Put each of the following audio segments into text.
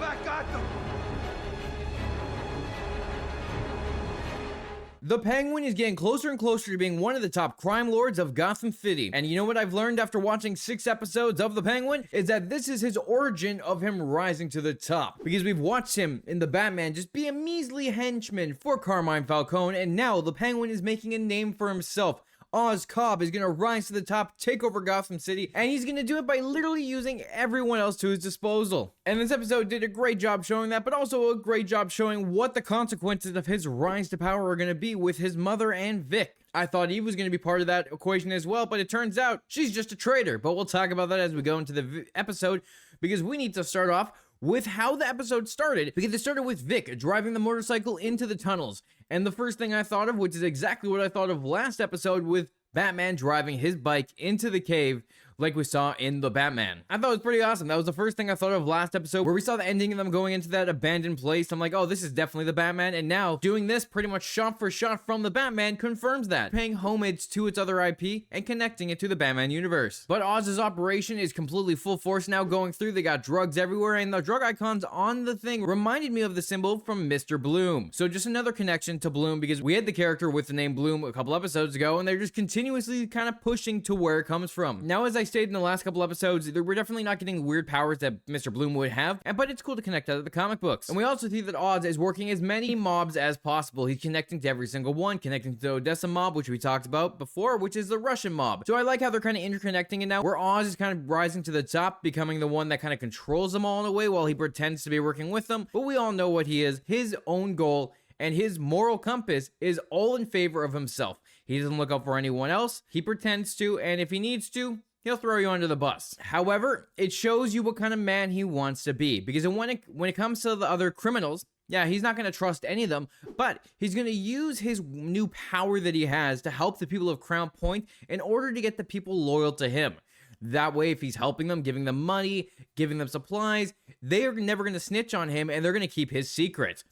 back at them! The Penguin is getting closer and closer to being one of the top crime lords of Gotham City. And you know what I've learned after watching 6 episodes of The Penguin? Is that this is his origin of him rising to the top. Because we've watched him in the Batman just be a measly henchman for Carmine Falcone, and now the Penguin is making a name for himself. Oz Cobb is going to rise to the top, take over Gotham City, and he's going to do it by literally using everyone else to his disposal. And this episode did a great job showing that, but also a great job showing what the consequences of his rise to power are going to be with his mother and Vic. I thought Eve was going to be part of that equation as well, but it turns out she's just a traitor. But we'll talk about that as we go into the episode, because we need to start off with how the episode started, because it started with Vic driving the motorcycle into the tunnels. And the first thing I thought of, which is exactly what I thought of last episode with Batman driving his bike into the cave like we saw in the Batman. I thought it was pretty awesome. That was the first thing I thought of last episode, where we saw the ending of them going into that abandoned place. I'm like, oh, this is definitely the Batman. And now doing this pretty much shot for shot from the Batman confirms that, paying homage to its other IP and connecting it to the Batman universe. But Oz's operation is completely full force now going through. They got drugs everywhere, and the drug icons on the thing reminded me of the symbol from Mr. Bloom. So just another connection to Bloom, because we had the character with the name Bloom a couple episodes ago, and they're just continuously kind of pushing to where it comes from. Now, as I stated in the last couple episodes, we're definitely not getting weird powers that Mr. Bloom would have, but it's cool to connect out of the comic books. And we also see that Oz is working as many mobs as possible. He's connecting to every single one, connecting to the Odessa mob, which we talked about before, which is the Russian mob. So I like how they're kind of interconnecting it now, where Oz is kind of rising to the top, becoming the one that kind of controls them all in a way while he pretends to be working with them. But we all know what he is. His own goal and his moral compass is all in favor of himself. He doesn't look out for anyone else. He pretends to, and if he needs to, he'll throw you under the bus. However, it shows you what kind of man he wants to be, because when it comes to the other criminals, yeah, he's not going to trust any of them, but he's going to use his new power that he has to help the people of Crown Point in order to get the people loyal to him. That way, if he's helping them, giving them money, giving them supplies, they are never going to snitch on him, and they're going to keep his secrets.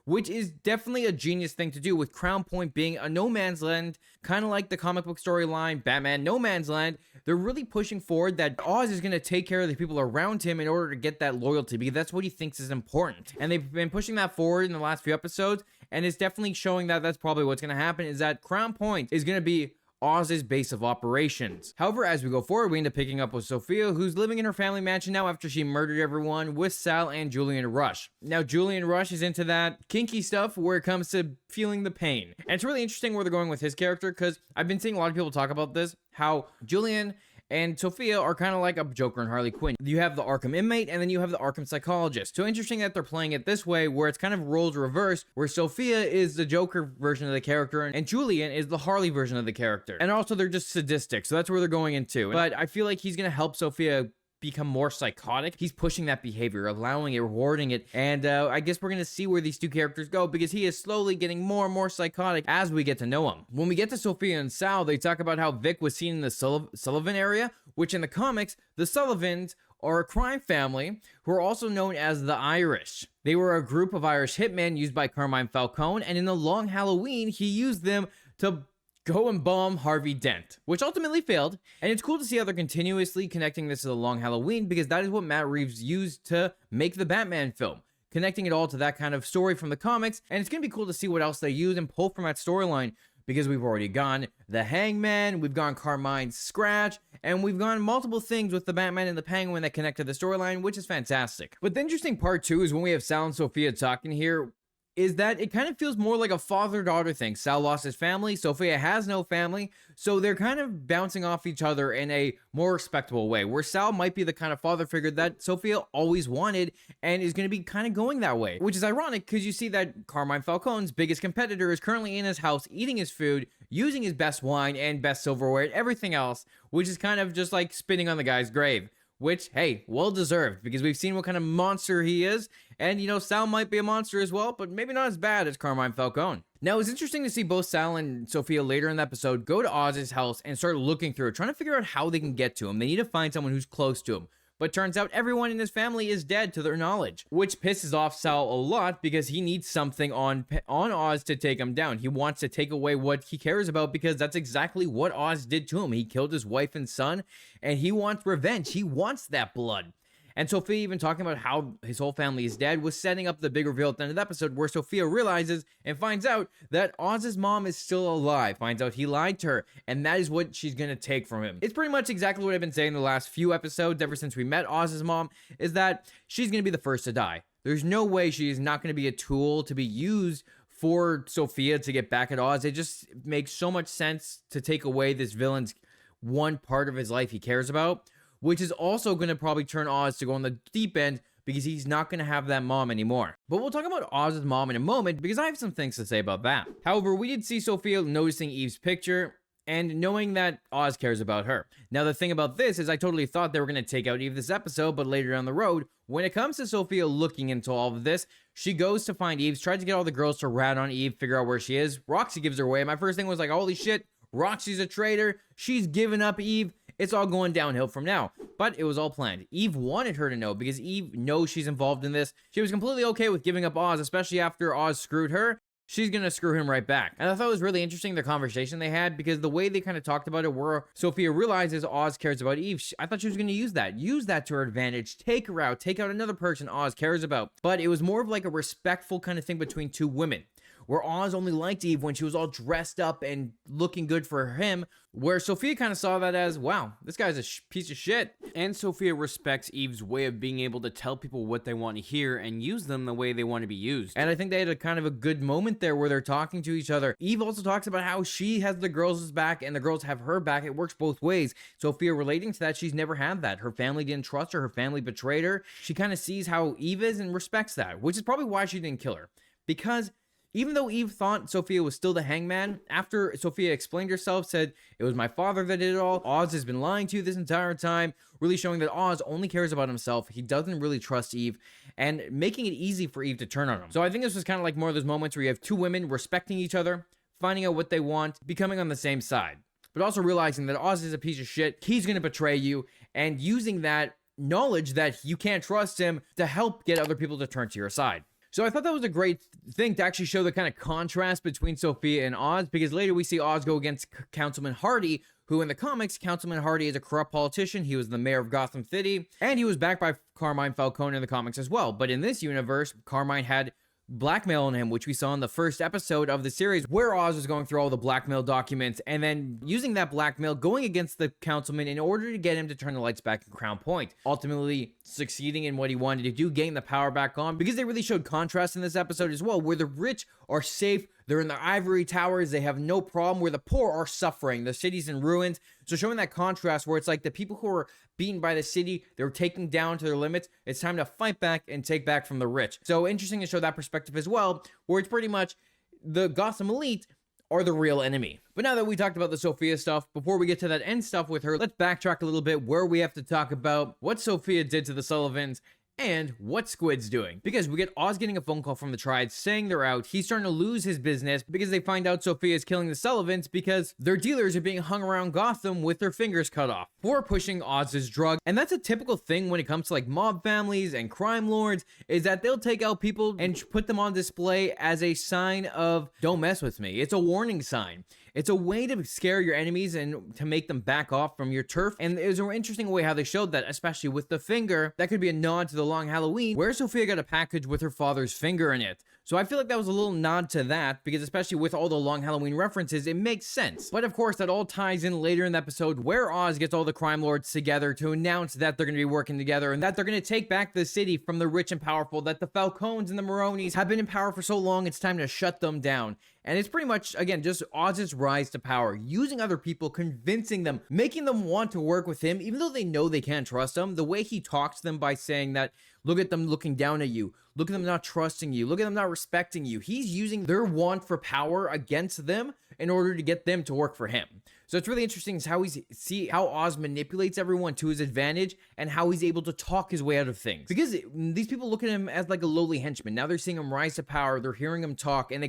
Which is definitely a genius thing to do, with Crown Point being a no man's land, kind of like the comic book storyline, Batman No Man's Land. They're really pushing forward that Oz is going to take care of the people around him in order to get that loyalty, because that's what he thinks is important. And they've been pushing that forward in the last few episodes, and it's definitely showing that that's probably what's going to happen, is that Crown Point is going to be Oz's base of operations. However, as we go forward, we end up picking up with Sophia, who's living in her family mansion now after she murdered everyone, with Sal and Julian Rush. Now, Julian Rush is into that kinky stuff where it comes to feeling the pain. And it's really interesting where they're going with his character, because I've been seeing a lot of people talk about this, how Julian and Sophia are kind of like a Joker and Harley Quinn. You have the Arkham inmate, and then you have the Arkham psychologist. So interesting that they're playing it this way, where it's kind of roles reversed, where Sophia is the Joker version of the character, and Julian is the Harley version of the character. And also, they're just sadistic, so that's where they're going into. But I feel like he's going to help Sophia become more psychotic. He's pushing that behavior, allowing it, rewarding it, and I guess we're gonna see where these two characters go, because he is slowly getting more and more psychotic as we get to know him. When we get to Sophia and Sal, they talk about how Vic was seen in the Sullivan area, which in the comics, the Sullivans are a crime family who are also known as the Irish. They were a group of Irish hitmen used by Carmine Falcone, and in the Long Halloween, he used them to go and bomb Harvey Dent, which ultimately failed. And it's cool to see how they're continuously connecting this to the Long Halloween, because that is what Matt Reeves used to make the Batman film, connecting it all to that kind of story from the comics. And it's going to be cool to see what else they use and pull from that storyline, because we've already gone the Hangman, we've gone Carmine's Scratch, and we've gone multiple things with the Batman and the Penguin that connect to the storyline, which is fantastic. But the interesting part too is when we have Sal and Sophia talking here, is that it kind of feels more like a father-daughter thing. Sal lost his family, Sophia has no family, so they're kind of bouncing off each other in a more respectable way, where Sal might be the kind of father figure that Sophia always wanted and is going to be kind of going that way, which is ironic because you see that Carmine Falcone's biggest competitor is currently in his house eating his food, using his best wine and best silverware and everything else, which is kind of just like spitting on the guy's grave. Which, hey, well deserved, because we've seen what kind of monster he is, and, you know, Sal might be a monster as well, but maybe not as bad as Carmine Falcone. Now, it's interesting to see both Sal and Sophia later in the episode go to Oz's house and start looking through it, trying to figure out how they can get to him. They need to find someone who's close to him. But turns out everyone in his family is dead to their knowledge, which pisses off Sal a lot because he needs something on Oz to take him down. He wants to take away what he cares about because that's exactly what Oz did to him. He killed his wife and son, and he wants revenge. He wants that blood. And Sophia even talking about how his whole family is dead was setting up the big reveal at the end of the episode, where Sophia realizes and finds out that Oz's mom is still alive, finds out he lied to her, and that is what she's gonna take from him. It's pretty much exactly what I've been saying the last few episodes ever since we met Oz's mom, is that she's gonna be the first to die. There's no way she is not gonna be a tool to be used for Sophia to get back at Oz. It just makes so much sense to take away this villain's one part of his life he cares about, which is also going to probably turn Oz to go on the deep end, because he's not going to have that mom anymore. But we'll talk about Oz's mom in a moment, because I have some things to say about that. However, we did see Sophia noticing Eve's picture and knowing that Oz cares about her. Now, the thing about this is I totally thought they were going to take out Eve this episode, but later down the road, when it comes to Sophia looking into all of this, she goes to find Eve, tries to get all the girls to rat on Eve, figure out where she is. Roxy gives her away. My first thing was like, holy shit, Roxy's a traitor. She's given up Eve. It's all going downhill from now. But it was all planned. Eve wanted her to know, because Eve knows she's involved in this. She was completely okay with giving up Oz, especially after Oz screwed her. She's gonna screw him right back. And I thought it was really interesting, the conversation they had, because the way they kind of talked about it, where Sophia realizes Oz cares about Eve, I thought she was gonna use that to her advantage, take her out, take out another person Oz cares about. But it was more of like a respectful kind of thing between two women, where Oz only liked Eve when she was all dressed up and looking good for him, where Sophia kind of saw that as, wow, this guy's a piece of shit. And Sophia respects Eve's way of being able to tell people what they want to hear and use them the way they want to be used. And I think they had a kind of a good moment there where they're talking to each other. Eve also talks about how she has the girls' back and the girls have her back. It works both ways. Sophia relating to that, she's never had that. Her family didn't trust her. Her family betrayed her. She kind of sees how Eve is and respects that, which is probably why she didn't kill her. Because even though Eve thought Sophia was still the hangman, after Sophia explained herself, said, it was my father that did it all, Oz has been lying to you this entire time, really showing that Oz only cares about himself, he doesn't really trust Eve, and making it easy for Eve to turn on him. So I think this was kind of like more of those moments where you have two women respecting each other, finding out what they want, becoming on the same side, but also realizing that Oz is a piece of shit, he's going to betray you, and using that knowledge that you can't trust him to help get other people to turn to your side. So I thought that was a great thing to actually show the kind of contrast between Sophia and Oz, because later we see Oz go against Councilman Hardy, who in the comics, Councilman Hardy is a corrupt politician. He was the mayor of Gotham City, and he was backed by Carmine Falcone in the comics as well. But in this universe, Carmine had blackmail on him, which we saw in the first episode of the series, where Oz was going through all the blackmail documents and then using that blackmail, going against the councilman in order to get him to turn the lights back in Crown Point, ultimately succeeding in what he wanted to do, getting the power back on, because they really showed contrast in this episode as well, where the rich are safe, they're in their ivory towers, they have no problem, where the poor are suffering, the city's in ruins. So showing that contrast where it's like the people who are beaten by the city, they're taken down to their limits, it's time to fight back and take back from the rich. So interesting to show that perspective as well, where it's pretty much the Gotham elite are the real enemy. But now that we talked about the Sophia stuff, before we get to that end stuff with her, let's backtrack a little bit where we have to talk about what Sophia did to the Sullivans and what Squid's doing. Because we get Oz getting a phone call from the Triad saying they're out. He's starting to lose his business because they find out Sophia is killing the Sullivans because their dealers are being hung around Gotham with their fingers cut off for pushing Oz's drug. And that's a typical thing when it comes to like mob families and crime lords, is that they'll take out people and put them on display as a sign of don't mess with me. It's a warning sign. It's a way to scare your enemies and to make them back off from your turf. And it was an interesting way how they showed that, especially with the finger. That could be a nod to the Long Halloween, where Sophia got a package with her father's finger in it. So I feel like that was a little nod to that, because especially with all the Long Halloween references, it makes sense. But of course, that all ties in later in the episode, where Oz gets all the crime lords together to announce that they're going to be working together and that they're going to take back the city from the rich and powerful, that the Falcones and the Maronis have been in power for so long, it's time to shut them down. And it's pretty much, again, just Oz's rise to power, using other people, convincing them, making them want to work with him, even though they know they can't trust him. The way he talks to them by saying that, look at them looking down at you, look at them not trusting you, look at them not respecting you. He's using their want for power against them in order to get them to work for him. So it's really interesting how Oz manipulates everyone to his advantage and how he's able to talk his way out of things. Because these people look at him as like a lowly henchman. Now they're seeing him rise to power, they're hearing him talk, and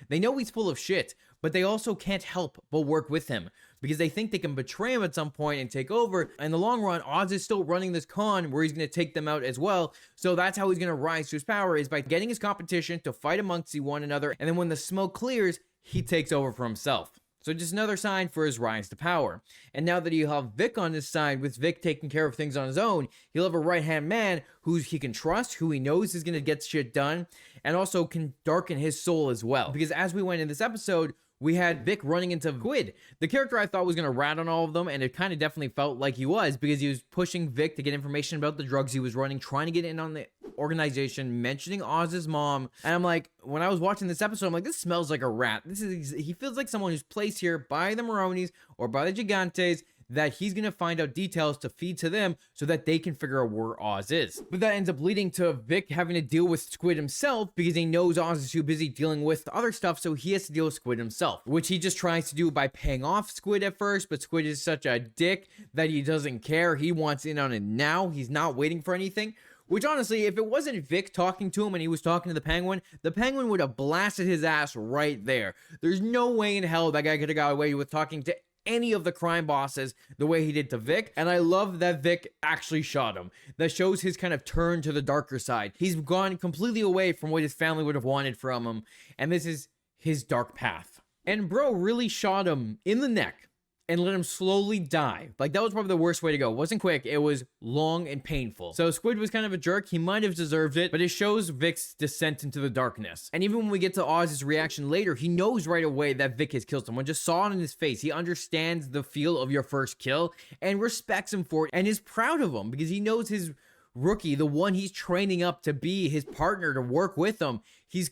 they know he's full of shit, but they also can't help but work with him because they think they can betray him at some point and take over. In the long run, Oz is still running this con where he's going to take them out as well. So that's how he's going to rise to his power, is by getting his competition to fight amongst one another. And then when the smoke clears, he takes over for himself. So just another sign for his rise to power. And now that he'll have Vic on his side, with Vic taking care of things on his own, he'll have a right-hand man who he can trust, who he knows is going to get shit done, and also can darken his soul as well. Because as we went in this episode, we had Vic running into Squid, the character I thought was going to rat on all of them, and it kind of definitely felt like he was, because he was pushing Vic to get information about the drugs he was running, trying to get in on the organization, mentioning Oz's mom. And I'm like, when I was watching this episode, I'm like, this smells like a rat. He feels like someone who's placed here by the Maronis or by the Gigantes, that he's going to find out details to feed to them so that they can figure out where Oz is. But that ends up leading to Vic having to deal with Squid himself, because he knows Oz is too busy dealing with other stuff, so he has to deal with Squid himself, which he just tries to do by paying off Squid at first. But Squid is such a dick that he doesn't care. He wants in on it now. He's not waiting for anything. Which honestly, if it wasn't Vic talking to him and he was talking to the Penguin would have blasted his ass right there. There's no way in hell that guy could have got away with talking to any of the crime bosses the way he did to Vic. And I love that Vic actually shot him. That shows his kind of turn to the darker side. He's gone completely away from what his family would have wanted from him, and this is his dark path. And bro really shot him in the neck and let him slowly die. Like, that was probably the worst way to go. It wasn't quick, it was long and painful. So Squid was kind of a jerk. He might have deserved it, but it shows Vic's descent into the darkness. And even when we get to Oz's reaction later, he knows right away that Vic has killed someone. Just saw it in his face. He understands the feel of your first kill and respects him for it, and is proud of him, because he knows his rookie, the one he's training up to be his partner to work with him, he's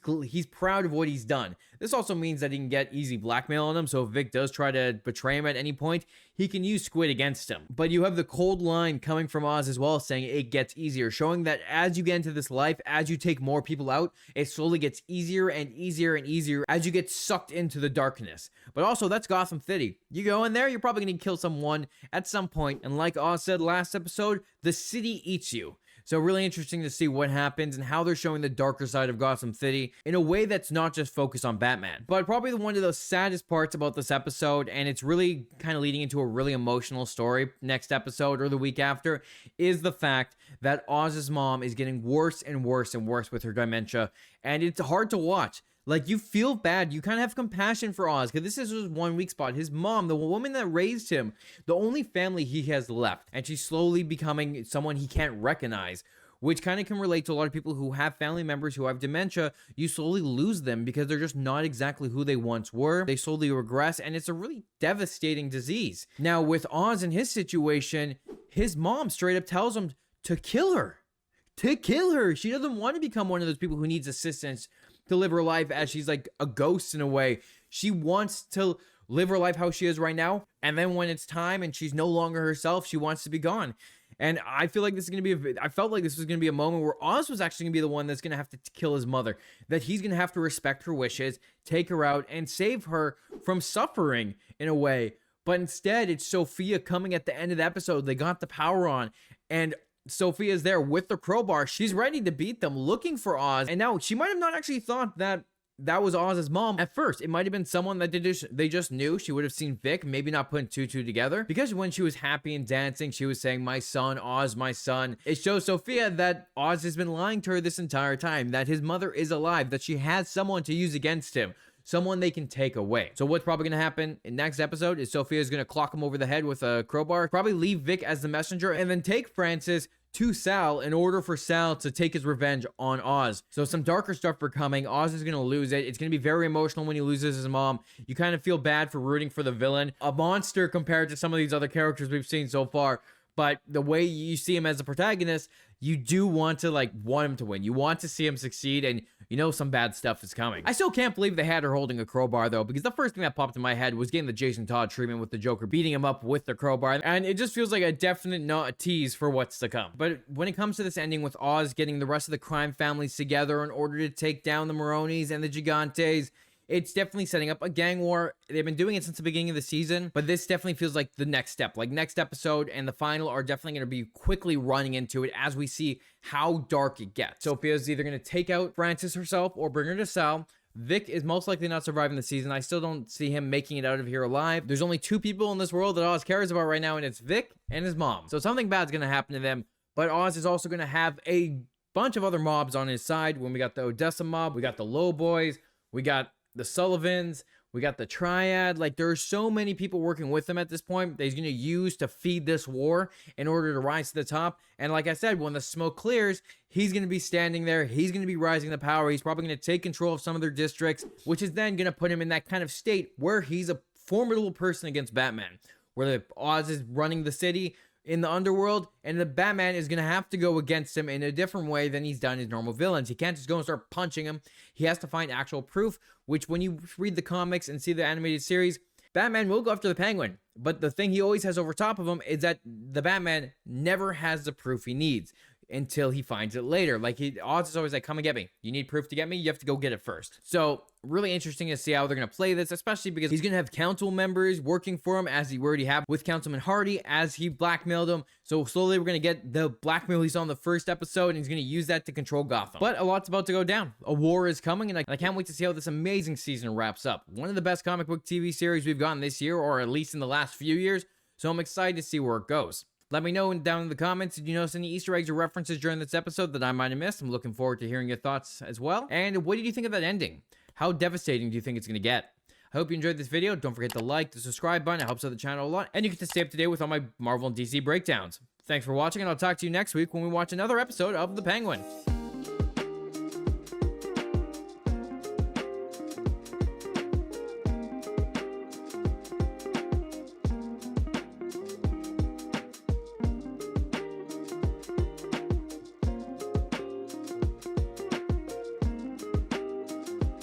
proud of what he's done. This also means that he can get easy blackmail on him, so if Vic does try to betray him at any point, he can use Squid against him. But you have the cold line coming from Oz as well, saying it gets easier, showing that as you get into this life, as you take more people out, it slowly gets easier and easier and easier as you get sucked into the darkness. But also, that's Gotham City. You go in there, you're probably going to kill someone at some point, and like Oz said last episode, the city eats you. So really interesting to see what happens and how they're showing the darker side of Gotham City in a way that's not just focused on Batman. But probably one of the saddest parts about this episode, and it's really kind of leading into a really emotional story next episode or the week after, is the fact that Oz's mom is getting worse and worse and worse with her dementia, and it's hard to watch. Like, you feel bad. You kind of have compassion for Oz, because this is his one weak spot. His mom, the woman that raised him, the only family he has left, and she's slowly becoming someone he can't recognize, which kind of can relate to a lot of people who have family members who have dementia. You slowly lose them because they're just not exactly who they once were. They slowly regress, and it's a really devastating disease. Now, with Oz in his situation, his mom straight up tells him to kill her. To kill her. She doesn't want to become one of those people who needs assistance to live her life as she's like a ghost in a way. She wants to live her life how she is right now, and then when it's time and she's no longer herself, she wants to be gone. And I feel like this is going to be I felt like this was going to be a moment where Oz was actually going to be the one that's going to have to kill his mother, that he's going to have to respect her wishes, take her out, and save her from suffering in a way. But instead, it's Sophia coming at the end of the episode. They got the power on, and Sophia's there with the crowbar. She's ready to beat them, looking for Oz. And now she might have not actually thought that that was Oz's mom at first. It might have been someone that they just knew. She would have seen Vic, maybe not putting two together. Because when she was happy and dancing, she was saying, "My son, Oz, my son." It shows Sophia that Oz has been lying to her this entire time, that his mother is alive, that she has someone to use against him. Someone they can take away. So what's probably going to happen in next episode is Sophia's going to clock him over the head with a crowbar, probably leave Vic as the messenger, and then take Francis to Sal in order for Sal to take his revenge on Oz. So some darker stuff for coming. Oz is going to lose it. It's going to be very emotional when he loses his mom. You kind of feel bad for rooting for the villain. A monster compared to some of these other characters we've seen so far. But the way you see him as a protagonist, you do want him to win. You want to see him succeed, and you know some bad stuff is coming. I still can't believe they had her holding a crowbar, though, because the first thing that popped in my head was getting the Jason Todd treatment with the Joker beating him up with the crowbar, and it just feels like a definite tease for what's to come. But when it comes to this ending with Oz getting the rest of the crime families together in order to take down the Maronis and the Gigantes, it's definitely setting up a gang war. They've been doing it since the beginning of the season, but this definitely feels like the next step. Like, next episode and the final are definitely going to be quickly running into it as we see how dark it gets. Sophia's either going to take out Francis herself or bring her to Sal. Vic is most likely not surviving the season. I still don't see him making it out of here alive. There's only two people in this world that Oz cares about right now, and it's Vic and his mom. So something bad's going to happen to them, but Oz is also going to have a bunch of other mobs on his side. When we got the Odessa mob, we got the Low Boys, we got the Sullivans, We got the Triad. Like, there are so many people working with him at this point that he's going to use to feed this war in order to rise to the top. And like I said, when the smoke clears, he's going to be standing there. He's going to be rising to power. He's probably going to take control of some of their districts, which is then going to put him in that kind of state where he's a formidable person against Batman, where the Oz is running the city in the underworld, and the Batman is going to have to go against him in a different way than he's done his normal villains. He can't just go and start punching him. He has to find actual proof, which when you read the comics and see the animated series, Batman will go after the Penguin. But the thing he always has over top of him is that the Batman never has the proof he needs until he finds it later. Like, Oz is always like, come and get me. You need proof to get me? You have to go get it first. So, really interesting to see how they're going to play this, especially because he's going to have council members working for him, as he already have with Councilman Hardy, as he blackmailed him. So, slowly we're going to get the blackmail he saw in the first episode, and he's going to use that to control Gotham. But a lot's about to go down. A war is coming, and I can't wait to see how this amazing season wraps up. One of the best comic book TV series we've gotten this year, or at least in the last few years. So, I'm excited to see where it goes. Let me know down in the comments, did you notice any Easter eggs or references during this episode that I might have missed? I'm looking forward to hearing your thoughts as well. And what did you think of that ending? How devastating do you think it's going to get? I hope you enjoyed this video. Don't forget to like, the subscribe button. It helps out the channel a lot. And you get to stay up to date with all my Marvel and DC breakdowns. Thanks for watching, and I'll talk to you next week when we watch another episode of The Penguin.